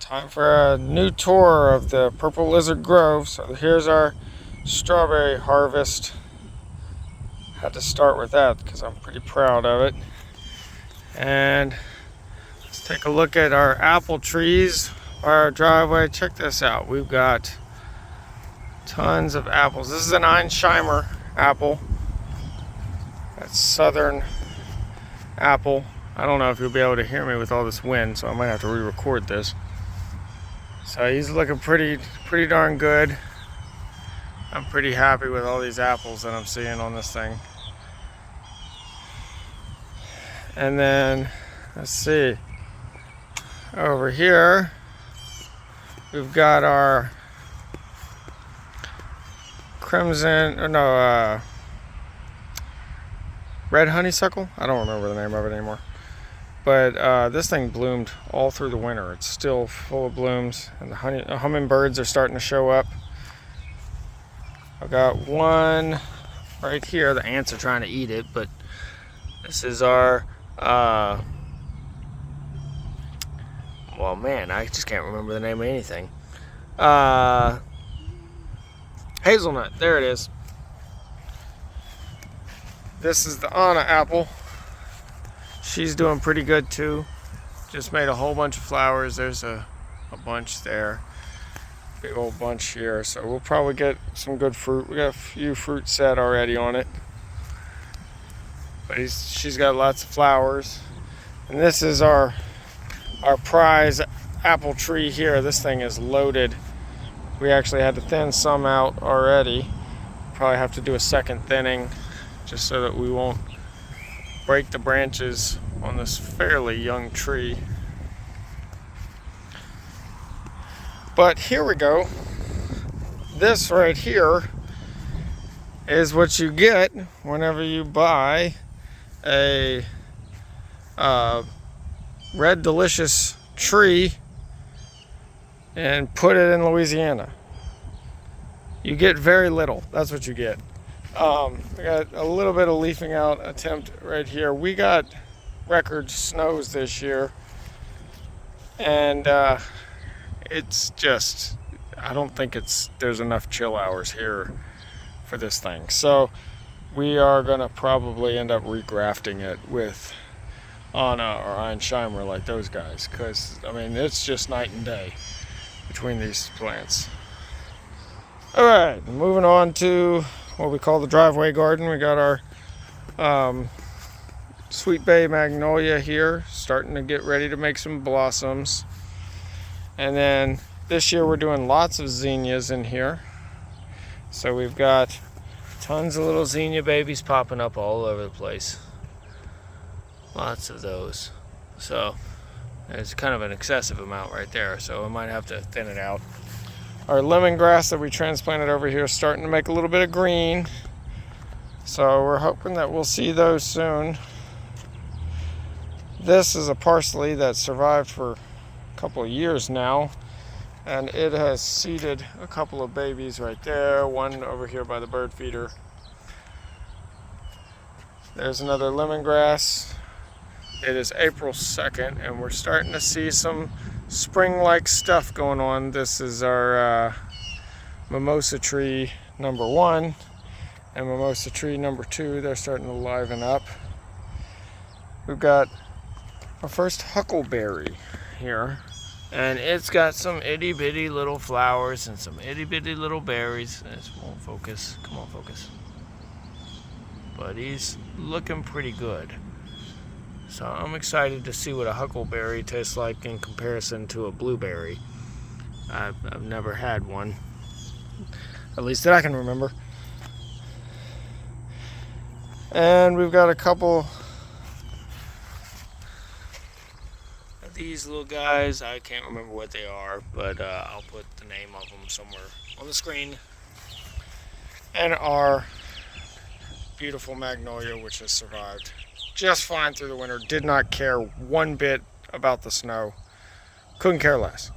Time for a new tour of the Purple Lizard Grove. So here's our strawberry harvest. Had to start with that because I'm pretty proud of it. And let's take a look at our apple trees, our driveway. Check this out. We've got tons of apples. This is an Einsheimer apple. That's southern apple. I don't know if you'll be able to hear me with all this wind, so I might have to re-record this. So he's looking pretty darn good. I'm pretty happy with all these apples that I'm seeing on this thing. And then, let's see, over here, we've got our red honeysuckle. I don't remember the name of it anymore. But this thing bloomed all through the winter. It's still full of blooms, and the hummingbirds are starting to show up. I've got one right here. The ants are trying to eat it, but this is our, well, man, I just can't remember the name of anything. Hazelnut, there it is. This is the Anna apple. She's doing pretty good too. Just made a whole bunch of flowers. There's a bunch there. Big old bunch here. So we'll probably get some good fruit. We got a few fruit set already on it. But she's got lots of flowers. And this is our prize apple tree here. This thing is loaded. We actually had to thin some out already. Probably have to do a second thinning just so that we won't break the branches on this fairly young tree. But here we go. This right here is what you get whenever you buy a Red Delicious tree and put it in Louisiana. You get very little. That's what you get. We got a little bit of leafing out attempt right here. We got record snows this year, and it's just, I don't think there's enough chill hours here for this thing. So we are gonna probably end up regrafting it with Anna or Einsheimer like those guys, because I mean it's just night and day between these plants. All right, moving on to what we call the driveway garden. We got our Sweet Bay Magnolia here, starting to get ready to make some blossoms. And then this year we're doing lots of zinnias in here. So we've got tons of little zinnia babies popping up all over the place. Lots of those. So there's kind of an excessive amount right there, so I might have to thin it out. Our lemongrass that we transplanted over here is starting to make a little bit of green. So we're hoping that we'll see those soon. This is a parsley that survived for a couple of years now. And it has seeded a couple of babies right there. One over here by the bird feeder. There's another lemongrass. It is April 2nd and we're starting to see some spring-like stuff going on. This is our mimosa tree number 1 and mimosa tree number 2. They're starting to liven up. We've got our first huckleberry here, and it's got some itty-bitty little flowers and some itty-bitty little berries. This won't focus. Come on, focus. But he's looking pretty good. So I'm excited to see what a huckleberry tastes like in comparison to a blueberry. I've never had one, at least that I can remember. And we've got a couple of these little guys. I can't remember what they are, but I'll put the name of them somewhere on the screen. And our beautiful magnolia, which has survived just fine through the winter. Did not care one bit about the snow. Couldn't care less.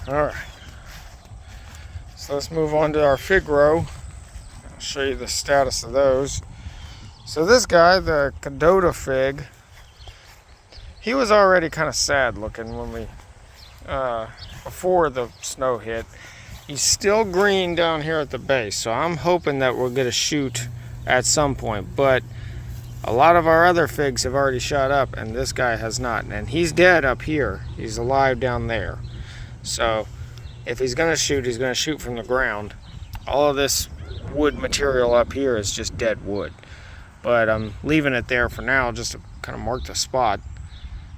All right. So let's move on to our fig row. I'll show you the status of those. So this guy, the Cadota fig, he was already kind of sad looking when we, before the snow hit. He's still green down here at the base, so I'm hoping that we'll get a shoot at some point. But a lot of our other figs have already shot up, and this guy has not. And he's dead up here. He's alive down there. So if he's going to shoot, he's going to shoot from the ground. All of this wood material up here is just dead wood. But I'm leaving it there for now just to kind of mark the spot.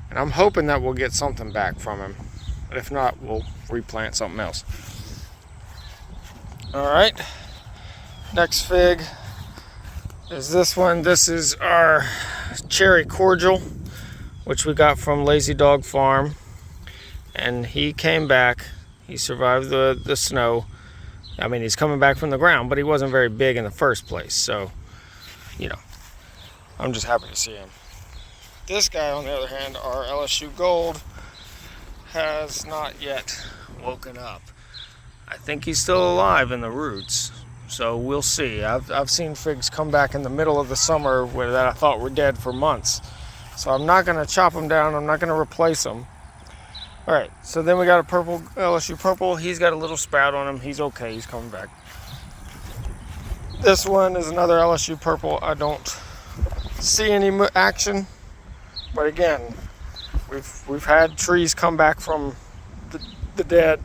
And I'm hoping that we'll get something back from him. But if not, we'll replant something else. Alright, next fig is this one. This is our cherry cordial, which we got from Lazy Dog Farm. And he came back. He survived the snow. I mean, he's coming back from the ground, but he wasn't very big in the first place. So, you know, I'm just happy to see him. This guy, on the other hand, our LSU Gold, has not yet woken up. I think he's still alive in the roots, so we'll see. I've seen figs come back in the middle of the summer that I thought were dead for months. So I'm not going to chop them down. I'm not going to replace them. All right, so then we got a purple, LSU Purple. He's got a little sprout on him. He's okay. He's coming back. This one is another LSU Purple. I don't see any action, but again, we've had trees come back from the dead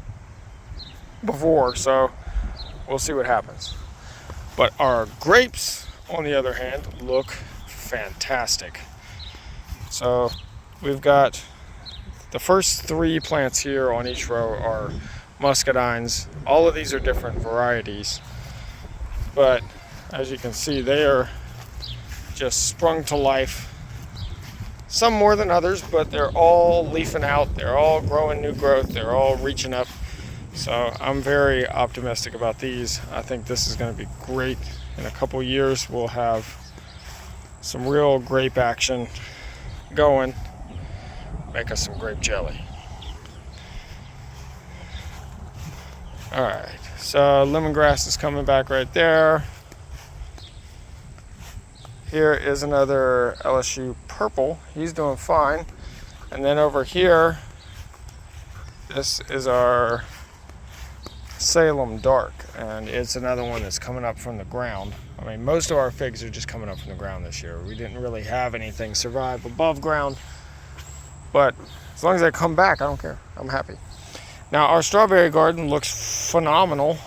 before, so we'll see what happens. But our grapes, on the other hand, look fantastic. So we've got the first 3 plants here on each row are muscadines. All of these are different varieties, but as you can see, they are just sprung to life. Some more than others, but they're all leafing out. They're all growing new growth. They're all reaching up. So I'm very optimistic about these. I think this is going to be great. In a couple years, we'll have some real grape action going. Make us some grape jelly. All right, so lemongrass is coming back right there. Here is another LSU Purple. He's doing fine. And then over here, this is our Salem Dark, and it's another one that's coming up from the ground. I mean, most of our figs are just coming up from the ground this year. We didn't really have anything survive above ground, but as long as they come back, I don't care. I'm happy. Now, our strawberry garden looks phenomenal.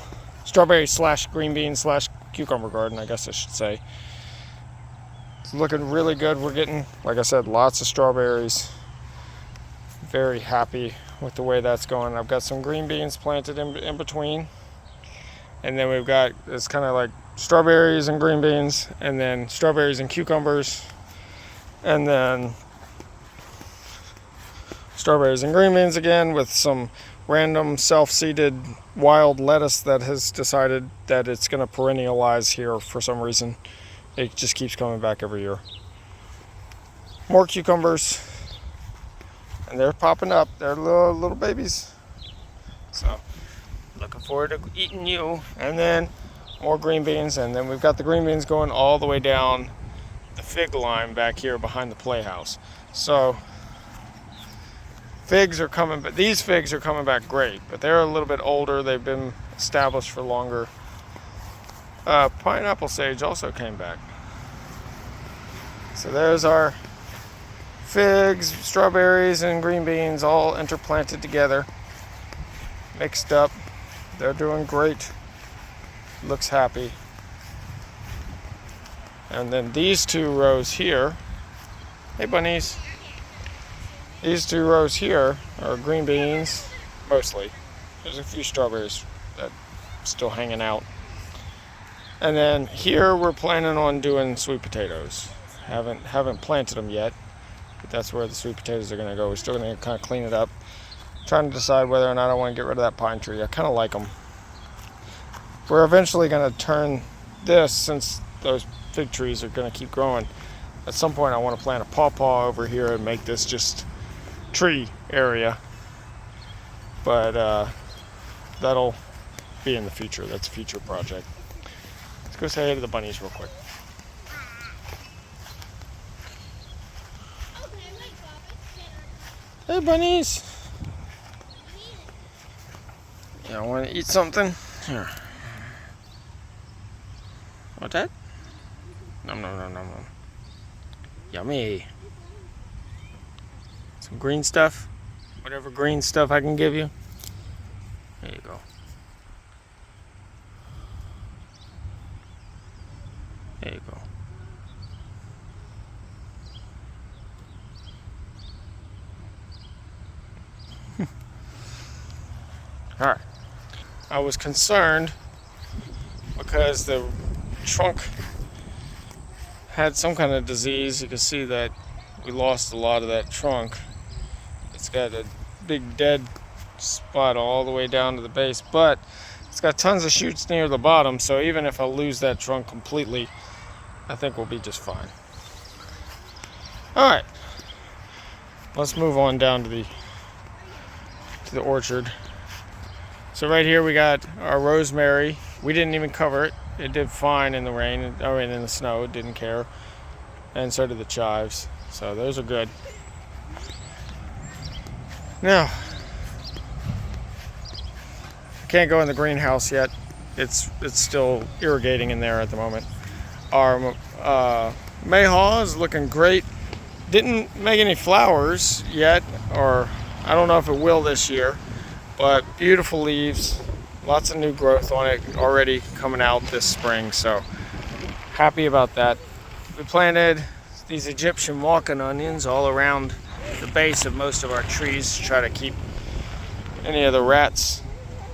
Strawberry / green bean / cucumber garden, I guess I should say. It's looking really good. We're getting, like I said, lots of strawberries. Very happy with the way that's going. I've got some green beans planted in between, and then we've got, it's kind of like strawberries and green beans, and then strawberries and cucumbers, and then strawberries and green beans again, with some random self-seeded wild lettuce that has decided that it's going to perennialize here for some reason. It just keeps coming back every year. More cucumbers. And they're popping up. They're little babies. So, looking forward to eating you. And then more green beans. And then we've got the green beans going all the way down the fig line back here behind the playhouse. So, figs are coming, but these figs are coming back great. But they're a little bit older. They've been established for longer. Pineapple sage also came back. So there's our figs, strawberries, and green beans all interplanted together, mixed up. They're doing great. Looks happy. And then these 2 rows here, hey bunnies, these 2 rows here are green beans, mostly. There's a few strawberries that are still hanging out. And then here we're planning on doing sweet potatoes. Haven't planted them yet, but that's where the sweet potatoes are going to go. We're still going to kind of clean it up. Trying to decide whether or not I want to get rid of that pine tree. I kind of like them. We're eventually going to turn this, since those fig trees are going to keep growing. At some point I want to plant a pawpaw over here and make this just tree area. But that'll be in the future. That's a future project. Let's go say hey to the bunnies real quick. Hey, bunnies. Yeah, want to eat something? Here. What's that? Nom nom nom nom nom. Yummy. Some green stuff. Whatever green stuff I can give you. There you go. There you go. All right. I was concerned because the trunk had some kind of disease. You can see that we lost a lot of that trunk. It's got a big dead spot all the way down to the base, but it's got tons of shoots near the bottom, so even if I lose that trunk completely, I think we'll be just fine. All right, let's move on down to the orchard. So right here we got our rosemary. We didn't even cover it. It did fine in the rain, in the snow. It didn't care. And so did the chives. So those are good. Now, I can't go in the greenhouse yet. It's still irrigating in there at the moment. Our mayhaw is looking great. Didn't make any flowers yet, or I don't know if it will this year. But beautiful leaves, lots of new growth on it already coming out this spring, so happy about that. We planted these Egyptian walking onions all around the base of most of our trees to try to keep any of the rats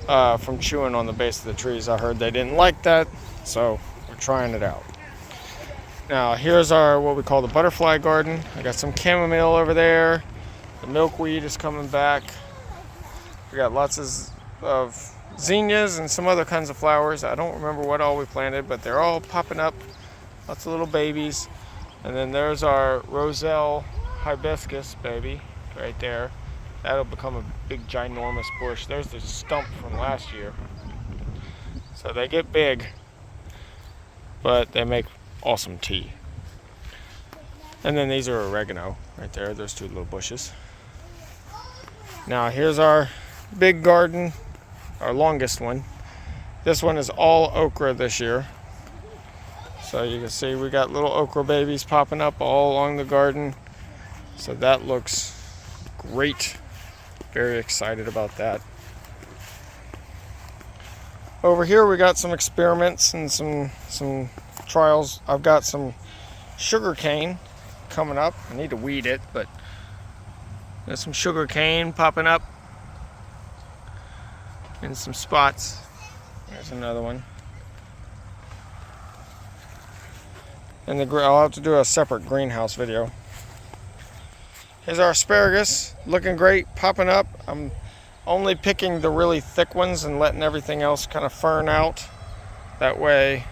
from chewing on the base of the trees. I heard they didn't like that, so we're trying it out. Now here's our what we call the butterfly garden. I got some chamomile over there. The milkweed is coming back. We got lots of zinnias and some other kinds of flowers. I don't remember what all we planted, but they're all popping up. Lots of little babies. And then there's our roselle hibiscus baby right there. That'll become a big ginormous bush. There's the stump from last year. So they get big, but they make awesome tea. And then these are oregano right there. Those two little bushes. Now here's our big garden, our longest one. This one is all okra this year. So you can see we got little okra babies popping up all along the garden. So that looks great. Very excited about that. Over here we got some experiments and some trials. I've got some sugar cane coming up. I need to weed it, but there's some sugar cane popping up in some spots. There's another one. And I'll have to do a separate greenhouse video. Here's our asparagus, looking great, popping up. I'm only picking the really thick ones and letting everything else kind of fern out. That way,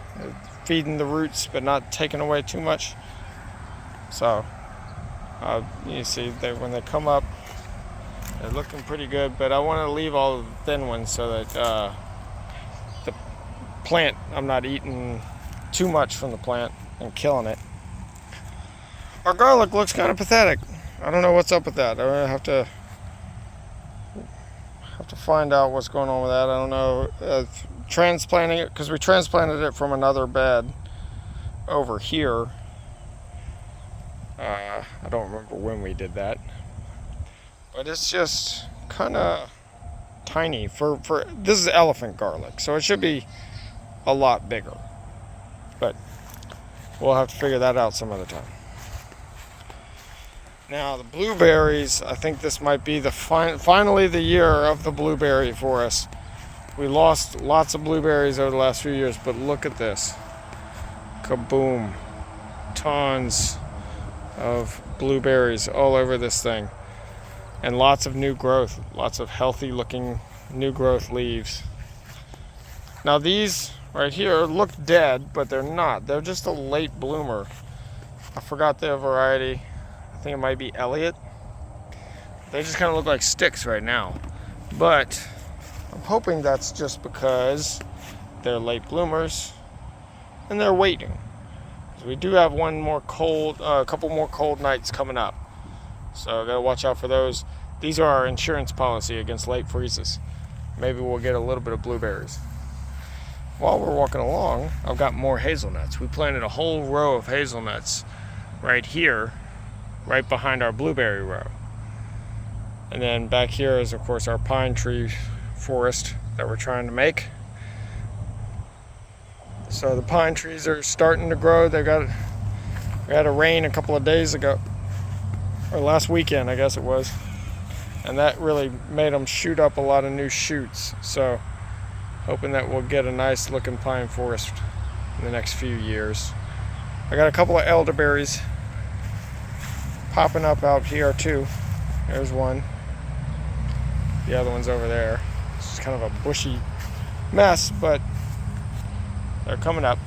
feeding the roots but not taking away too much. So, you see, when they come up, they're looking pretty good, but I want to leave all the thin ones so that the plant, I'm not eating too much from the plant and killing it. Our garlic looks kind of pathetic. I don't know what's up with that. I have to find out what's going on with that. I don't know. Transplanting it, because we transplanted it from another bed over here. I don't remember when we did that. But it's just kind of tiny for this is elephant garlic, so it should be a lot bigger. But we'll have to figure that out some other time. Now the blueberries, I think this might be finally the year of the blueberry for us. We lost lots of blueberries over the last few years, but look at this. Kaboom. Tons of blueberries all over this thing. And lots of new growth, lots of healthy looking new growth leaves. Now these right here look dead, but they're not. They're just a late bloomer. I forgot their variety. I think it might be Elliott. They just kind of look like sticks right now. But I'm hoping that's just because they're late bloomers and they're waiting. We do have a couple more cold nights coming up. So I gotta watch out for those. These are our insurance policy against late freezes. Maybe we'll get a little bit of blueberries. While we're walking along, I've got more hazelnuts. We planted a whole row of hazelnuts right here, right behind our blueberry row. And then back here is, of course, our pine tree forest that we're trying to make. So the pine trees are starting to grow. We had a rain a couple of days ago, or last weekend, I guess it was. And that really made them shoot up a lot of new shoots. So hoping that we'll get a nice looking pine forest in the next few years. I got a couple of elderberries popping up out here too. There's one. The other one's over there. It's kind of a bushy mess, but they're coming up.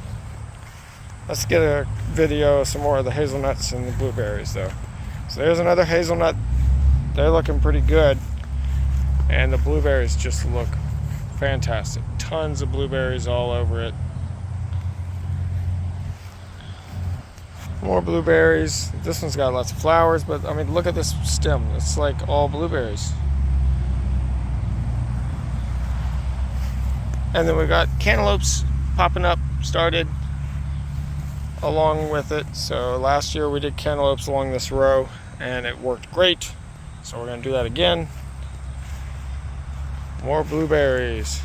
Let's get a video of some more of the hazelnuts and the blueberries though. So there's another hazelnut. They're looking pretty good. And the blueberries just look fantastic. Tons of blueberries all over it. More blueberries. This one's got lots of flowers, but I mean, look at this stem. It's like all blueberries. And then we got cantaloupes popping up, started along with it. So last year we did cantaloupes along this row and it worked great. So we're going to do that again. More blueberries.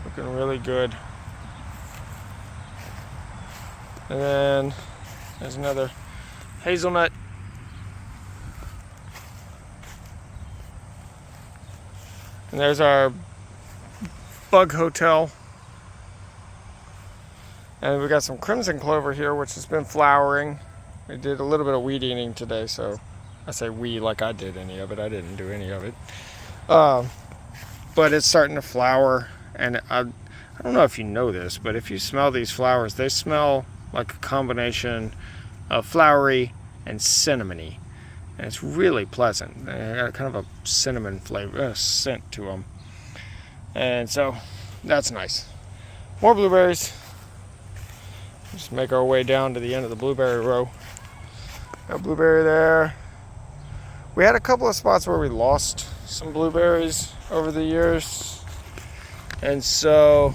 Looking really good. And then there's another hazelnut. And there's our bug hotel. And we got some crimson clover here, which has been flowering. We did a little bit of weed eating today, so I say we like I did any of it. I didn't do any of it. But it's starting to flower, and I don't know if you know this, but if you smell these flowers, they smell like a combination of flowery and cinnamony. And it's really pleasant. They got kind of a cinnamon flavor, scent to them. And so that's nice. More blueberries. Just make our way down to the end of the blueberry row. Got blueberry there. We had a couple of spots where we lost some blueberries over the years. And so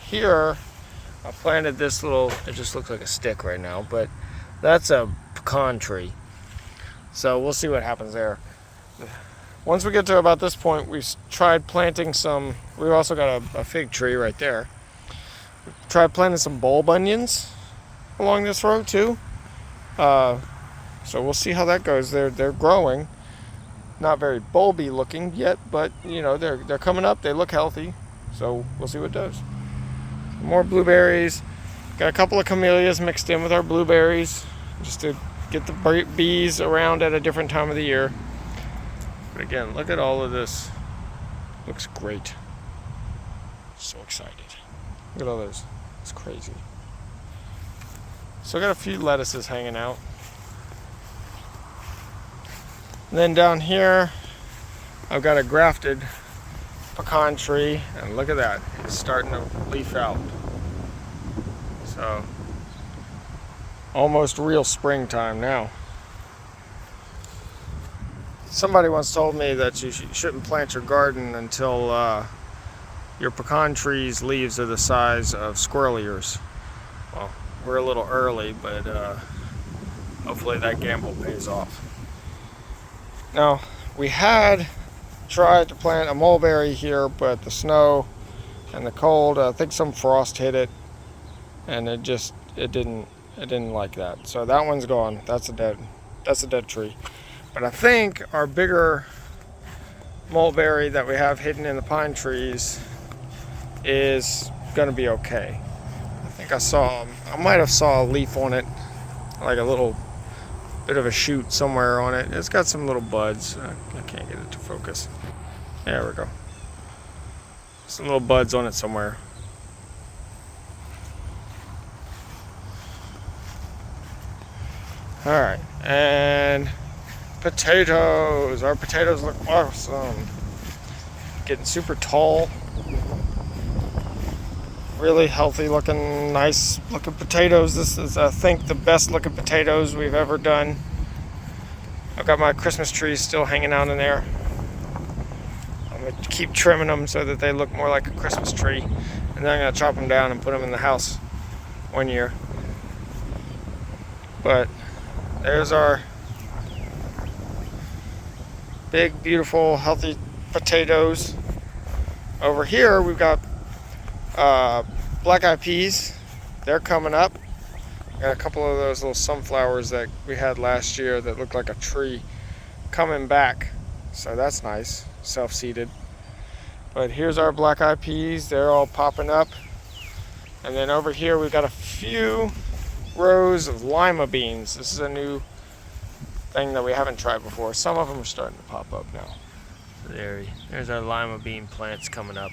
here I planted this little, it just looks like a stick right now, but that's a pecan tree. So we'll see what happens there. Once we get to about this point, we tried planting some, we've also got a fig tree right there. We tried planting some bulb onions along this row too. So we'll see how that goes. They're growing. Not very bulby looking yet, but you know, they're coming up. They look healthy. So we'll see what it does. More blueberries. Got a couple of camellias mixed in with our blueberries just to get the bees around at a different time of the year. But again, look at all of this. Looks great. So excited. Look at all those. It's crazy. So I got a few lettuces hanging out. And then down here, I've got a grafted pecan tree, and look at that. It's starting to leaf out. So, almost real springtime now. Somebody once told me that you shouldn't plant your garden until your pecan tree's leaves are the size of squirrel ears. Well, we're a little early, but hopefully that gamble pays off. Now, we had tried to plant a mulberry here, but the snow and the cold, I think some frost hit it, and it didn't like that. So that one's gone. That's a dead tree. But I think our bigger mulberry that we have hidden in the pine trees is going to be okay. I think I might have saw a leaf on it, like a little bit of a shoot somewhere on it. It's got some little buds. I can't get it to focus. There we go. Some little buds on it somewhere. All right, and potatoes. Our potatoes look awesome. Getting super tall. Really healthy looking, nice looking potatoes. This is, I think, the best looking potatoes we've ever done. I've got my Christmas trees still hanging out in there. I'm going to keep trimming them so that they look more like a Christmas tree. And then I'm going to chop them down and put them in the house one year. But there's our big, beautiful, healthy potatoes. Over here we've got black-eyed peas. They're coming up. Got a couple of those little sunflowers that we had last year that looked like a tree coming back. So that's nice, self-seeded. But here's our black-eyed peas. They're all popping up. And then over here we've got a few rows of lima beans. This is a new thing that we haven't tried before. Some of them are starting to pop up now. There's our lima bean plants coming up.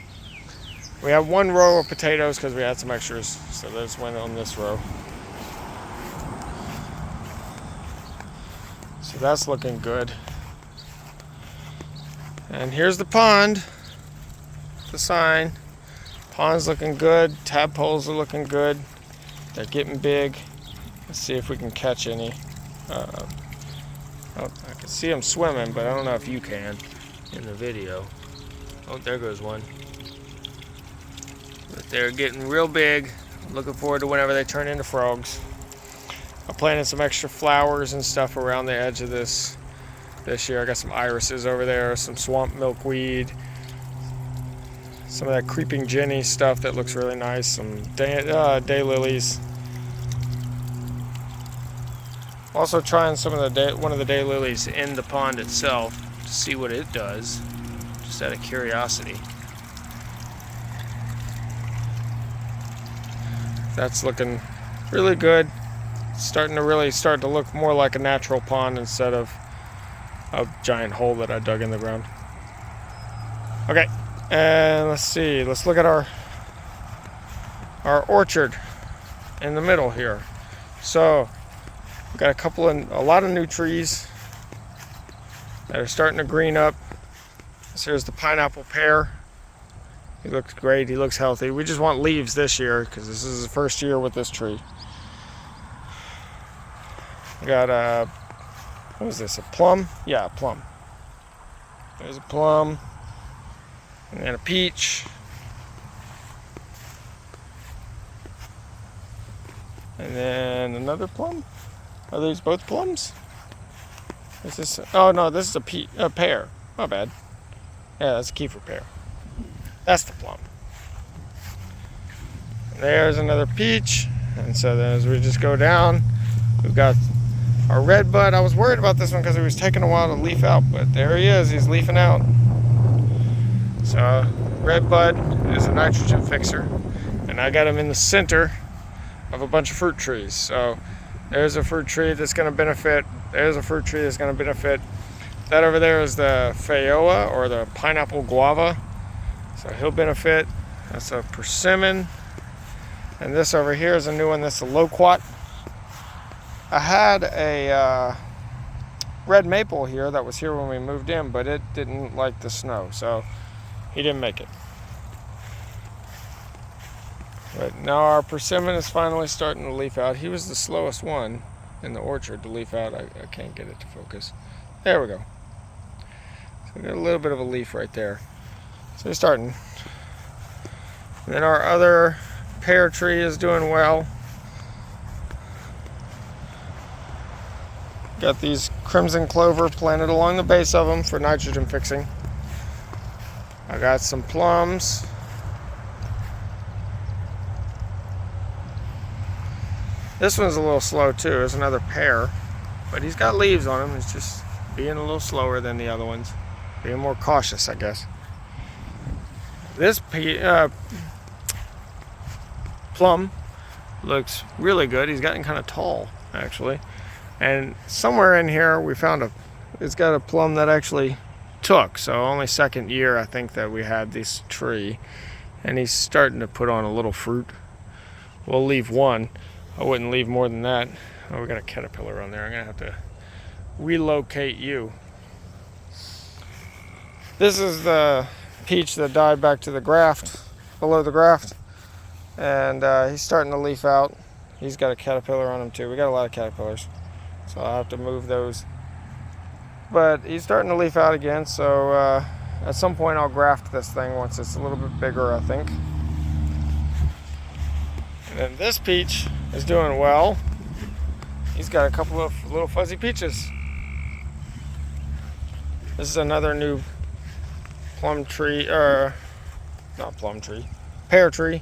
We have one row of potatoes because we had some extras, so those went on this row. So that's looking good. And here's the pond, the sign. Pond's looking good, tadpoles are looking good. They're getting big. Let's see if we can catch any. I can see them swimming, but I don't know if you can in the video. Oh, there goes one. But they're getting real big. Looking forward to whenever they turn into frogs. I planted some extra flowers and stuff around the edge of this year. I got some irises over there, some swamp milkweed, some of that creeping Jenny stuff that looks really nice, some daylilies. Also trying some of one of the daylilies in the pond itself to see what it does, just out of curiosity. That's looking really good. Starting to really look more like a natural pond instead of a giant hole that I dug in the ground. Okay, and let's see. Let's look at our orchard in the middle here. So we've got a lot of new trees that are starting to green up. So here's the pineapple pear. He looks great. He looks healthy. We just want leaves this year because this is the first year with this tree. We got what is this, a plum? Yeah, a plum. There's a plum. And then a peach. And then another plum. Are these both plums? Is this? Oh no, this is a pear. My bad. Yeah, that's a Kiefer pear. That's the plum. There's another peach. And so then as we just go down, we've got our red bud. I was worried about this one because it was taking a while to leaf out, but there he is. He's leafing out. So red bud is a nitrogen fixer, and I got him in the center of a bunch of fruit trees. So there's a fruit tree that's going to benefit. There's a fruit tree that's going to benefit. That over there is the Feijoa, or the pineapple guava. So he'll benefit. That's a persimmon. And this over here is a new one. That's a loquat. I had a red maple here that was here when we moved in, but it didn't like the snow, so he didn't make it. But now our persimmon is finally starting to leaf out. He was the slowest one in the orchard to leaf out. I can't get it to focus. There we go. So we got a little bit of a leaf right there. So he's starting. And then our other pear tree is doing well. Got these crimson clover planted along the base of them for nitrogen fixing. I got some plums. This one's a little slow too. There's another pear, but he's got leaves on him. It's just being a little slower than the other ones. Being more cautious, I guess. This plum looks really good. He's gotten kind of tall, actually. And somewhere in here we found it's got a plum that actually took. So only second year I think that we had this tree. And he's starting to put on a little fruit. We'll leave one. I wouldn't leave more than that. Oh, we got a caterpillar on there. I'm gonna have to relocate you. This is the peach that died back to the graft, below the graft. And he's starting to leaf out. He's got a caterpillar on him too. We got a lot of caterpillars. So I'll have to move those. but he's starting to leaf out again. So at some point I'll graft this thing once it's a little bit bigger, I think. And then this peach is doing well. He's got a couple of little fuzzy peaches. This is another new plum tree, or not plum tree, pear tree.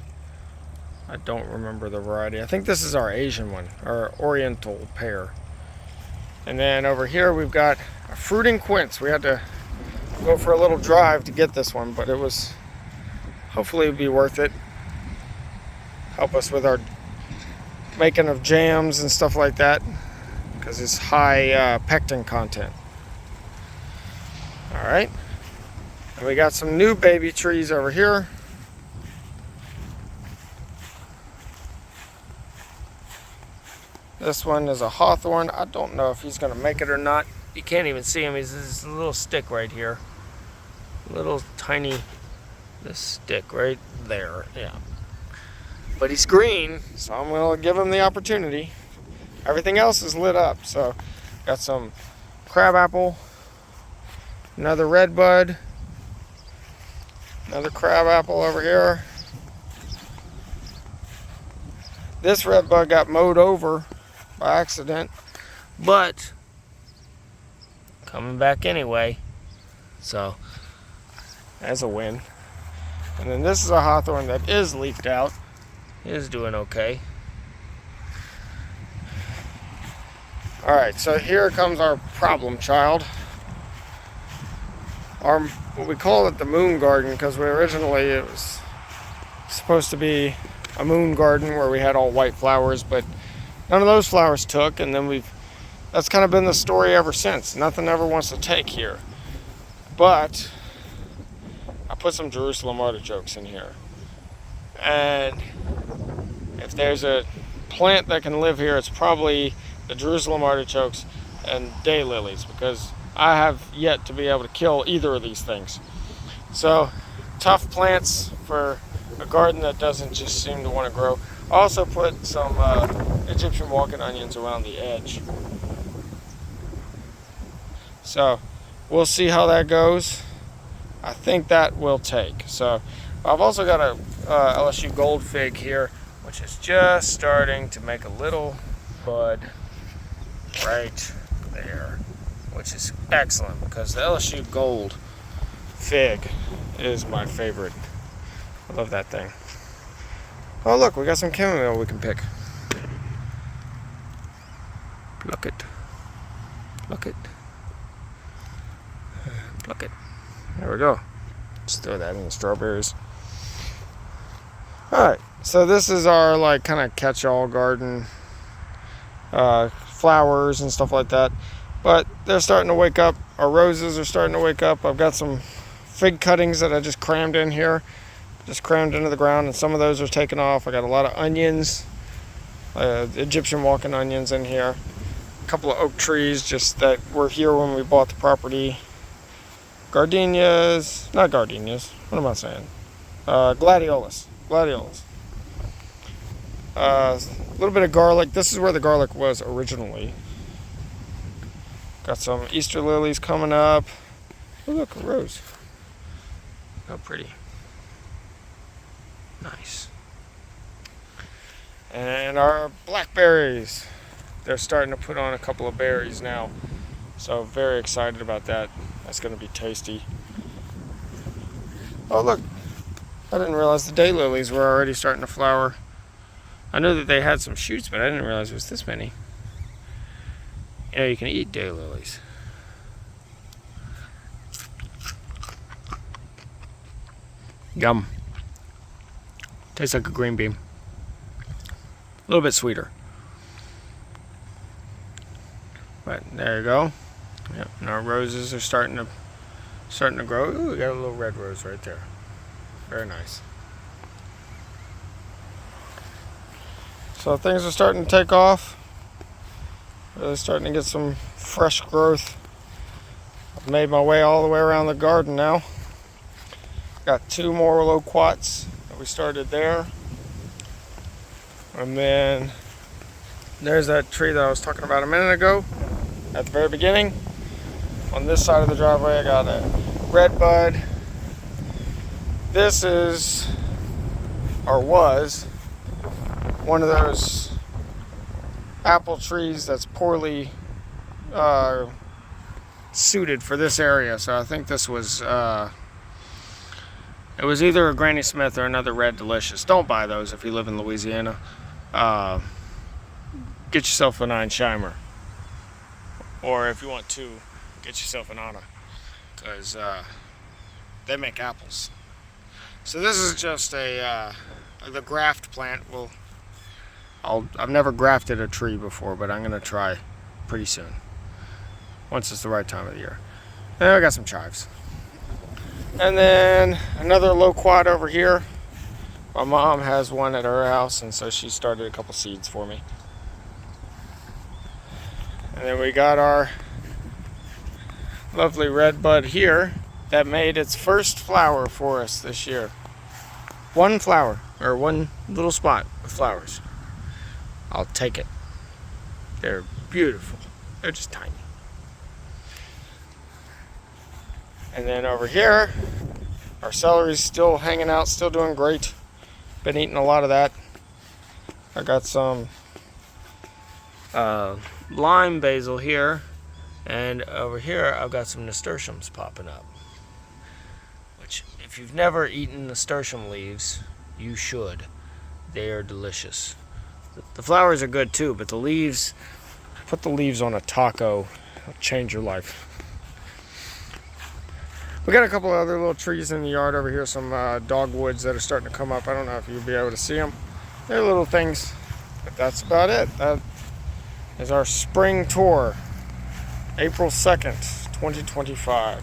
I don't remember the variety. I think this is our Asian one, our oriental pear. And then over here we've got a fruiting quince. We had to go for a little drive to get this one, but it was, hopefully it'll be worth it. Help us with our making of jams and stuff like that, because it's high pectin content. All right, and we got some new baby trees over here. This one is a hawthorn. I don't know if he's gonna make it or not. You can't even see him. He's this little stick right here. Little tiny, this stick right there, yeah. But he's green, so I'm gonna give him the opportunity. Everything else is lit up, so got some crabapple, another red bud, another crabapple over here. This red bud got mowed over by accident, but coming back anyway, so that's a win. And then this is a hawthorn that is leafed out. It is doing okay. All right, so here comes our problem child. What we call it the moon garden, because originally it was supposed to be a moon garden where we had all white flowers, but none of those flowers took, and then that's kind of been the story ever since. Nothing ever wants to take here. But I put some Jerusalem artichokes in here. And if there's a plant that can live here, it's probably the Jerusalem artichokes and daylilies, because I have yet to be able to kill either of these things. So, tough plants for a garden that doesn't just seem to want to grow. I also put some Egyptian walking onions around the edge. So, we'll see how that goes. I think that will take. So, I've also got a LSU gold fig here, which is just starting to make a little bud right there, which is excellent, because the LSU gold fig is my favorite. I love that thing. Oh look, we got some chamomile we can pick. Pluck it. Pluck it. Pluck it. There we go. Just throw that in the strawberries. Alright, so this is our like kind of catch-all garden, flowers and stuff like that. But they're starting to wake up. Our roses are starting to wake up. I've got some fig cuttings that I just crammed in here. Just crammed into the ground, and some of those are taken off. I got a lot of onions, Egyptian walking onions in here. A couple of oak trees just that were here when we bought the property. Gardenias, not gardenias, what am I saying? Gladiolus. A little bit of garlic. This is where the garlic was originally. Got some Easter lilies coming up. Oh look, a rose. How pretty. Nice. And our blackberries. They're starting to put on a couple of berries now. So very excited about that. That's going to be tasty. Oh look, I didn't realize the daylilies were already starting to flower. I know that they had some shoots, but I didn't realize it was this many. You know, you can eat daylilies. Yum. Tastes like a green bean. A little bit sweeter. But there you go. Yep, and our roses are starting to grow. Ooh, we got a little red rose right there. Very nice. So things are starting to take off. Really starting to get some fresh growth. I've made my way all the way around the garden now. Got 2 more loquats that we started there. And then there's that tree that I was talking about a minute ago at the very beginning. On this side of the driveway, I got a red bud. This is, or was, one of those apple trees that's poorly suited for this area. So I think this was, it was either a Granny Smith or another Red Delicious. Don't buy those if you live in Louisiana. Get yourself an Einsheimer. Or if you want to, get yourself an Anna. Because they make apples. So this is just the graft plant. Well, I've never grafted a tree before, but I'm going to try pretty soon. Once it's the right time of the year. And I got some chives. And then another loquat over here. My mom has one at her house, and so she started a couple seeds for me. And then we got our lovely red bud here that made its first flower for us this year. One flower, or one little spot with flowers. I'll take it. They're beautiful. They're just tiny. And then over here, our celery's still hanging out, still doing great. Been eating a lot of that. I got some lime basil here, and over here I've got some nasturtiums popping up. Which, if you've never eaten nasturtium leaves, you should. They are delicious. The flowers are good too, but the leaves, put the leaves on a taco, it'll change your life. We got a couple of other little trees in the yard over here, some dogwoods that are starting to come up. I don't know if you'll be able to see them. They're little things, but that's about it. That is our spring tour, April 2nd, 2025.